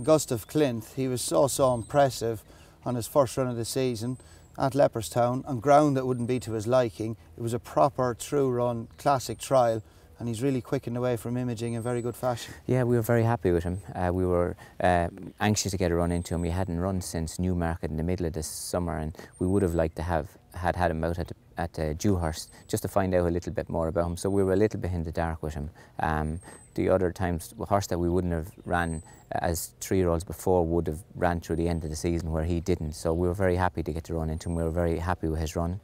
Gustav Klint, he was so impressive on his first run of the season at Leopardstown on ground that wouldn't be to his liking. It was a proper through run classic trial, and he's really quickened away from imaging in very good fashion. Yeah, we were very happy with him. We were anxious to get a run into him. We hadn't run since Newmarket in the middle of this summer, and we would have liked to had him out at Dewhurst just to find out a little bit more about him. So we were a little bit in the dark with him. The other times, the horse that we wouldn't have ran as 3-year-olds before would have ran through the end of the season where he didn't. So we were very happy to get to run into him. We were very happy with his run.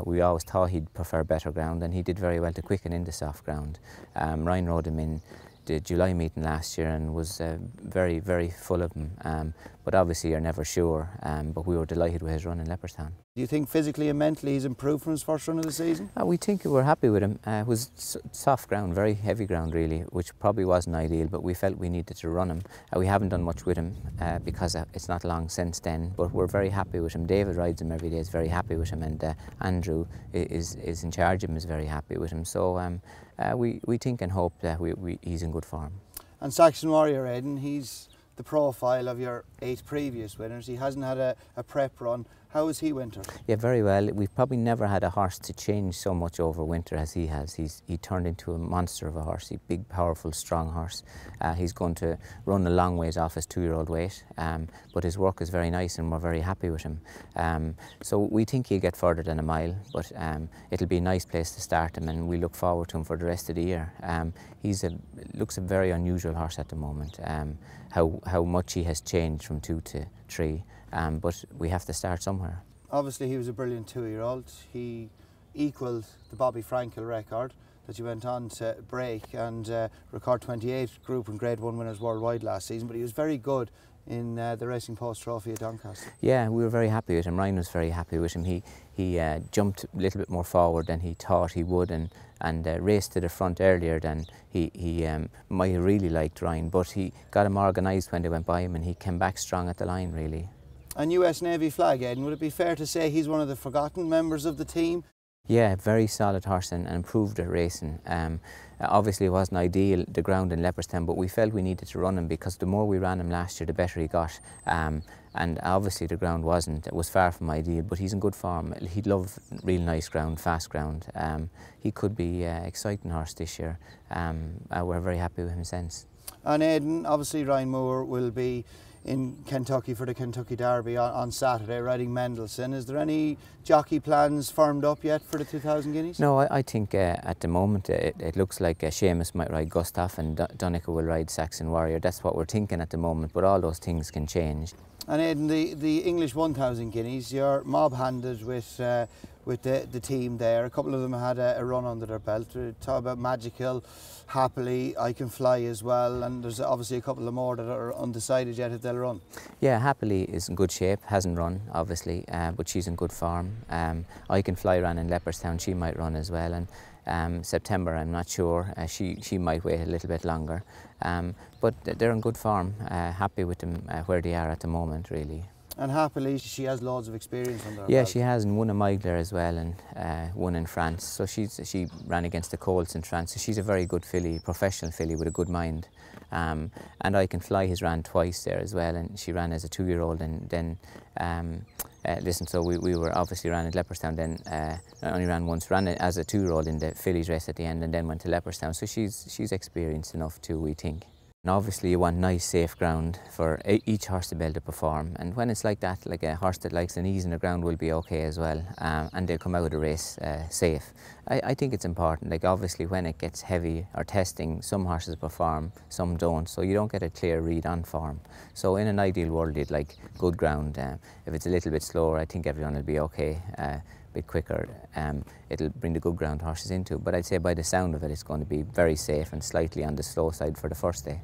We always thought he'd prefer better ground, and he did very well to quicken into soft ground. Ryan rode him in the July meeting last year and was very, very full of him. But obviously you're never sure, but we were delighted with his run in Leopardstown. Do you think physically and mentally he's improved from his first run of the season? We think we're happy with him. It was soft ground, very heavy ground really, which probably wasn't ideal, but we felt we needed to run him. We haven't done much with him because it's not long since then, but we're very happy with him. David rides him every day, is very happy with him, and Andrew is in charge of him, is very happy with him. So we think and hope that he's in good form. And Saxon Warrior, Aidan, he's the profile of your 8 previous winners. He hasn't had a prep run. How has he wintered? Yeah, very well. We've probably never had a horse to change so much over winter as he has. He turned into a monster of a horse. He's a big, powerful, strong horse. He's going to run a long ways off his 2-year-old weight, but his work is very nice and we're very happy with him. So we think he'll get further than a mile, but it'll be a nice place to start him, and we look forward to him for the rest of the year. Looks a very unusual horse at the moment, how much he has changed from 2 to 3. But we have to start somewhere. Obviously he was a brilliant 2-year-old. He equalled the Bobby Frankel record that you went on to break and record 28 Group and Grade 1 winners worldwide last season, but he was very good in the Racing Post Trophy at Doncaster. Yeah, we were very happy with him. Ryan was very happy with him. He jumped a little bit more forward than he thought he would, and raced to the front earlier than he might have really liked, Ryan, but he got him organised when they went by him, and he came back strong at the line really. And US Navy flag, Aidan, would it be fair to say he's one of the forgotten members of the team? Yeah, very solid horse and improved at racing. Obviously it wasn't ideal, the ground in Leopardstown, but we felt we needed to run him because the more we ran him last year, the better he got. And obviously the ground it was far from ideal, but he's in good form. He'd love real nice ground, fast ground. He could be an exciting horse this year. We're very happy with him since. And Aidan, obviously Ryan Moore will be in Kentucky for the Kentucky Derby on Saturday, riding Mendelssohn. Is there any jockey plans firmed up yet for the 2000 Guineas? No, I think at the moment it looks like Seamus might ride Gustav and Donegal will ride Saxon Warrior. That's what we're thinking at the moment, but all those things can change. And Aidan, the English 1000 Guineas, you're mob-handed with the team there. A couple of them had a run under their belt. We talk about Magical, Happily, I Can Fly as well, and there's obviously a couple of more that are undecided yet if they'll run. Yeah, Happily is in good shape, hasn't run obviously, but she's in good form. I Can Fly ran in Leopardstown, she might run as well, and September I'm not sure, she might wait a little bit longer. But they're in good form, happy with them where they are at the moment really. And Happily, she has loads of experience under her Yeah, belt. she has, and won a Migler as well, and won in France. So she ran against the Colts in France. So she's a very good filly, professional filly with a good mind. And I Can Fly has ran twice there as well, and she ran as a 2-year-old, and then so we were obviously ran at Leopardstown. Then only ran once, ran as a 2-year-old in the fillies race at the end, and then went to Leopardstown. So she's experienced enough too, we think. And obviously you want nice safe ground for each horse to be able to perform, and when it's like that, like a horse that likes an ease in the ground will be okay as well, and they'll come out of the race safe. I think it's important, like obviously when it gets heavy or testing, some horses perform, some don't, so you don't get a clear read on form. So in an ideal world you'd like good ground. If it's a little bit slower, I think everyone will be okay. Bit quicker, it'll bring the good ground horses into it, but I'd say by the sound of it, it's going to be very safe and slightly on the slow side for the first day.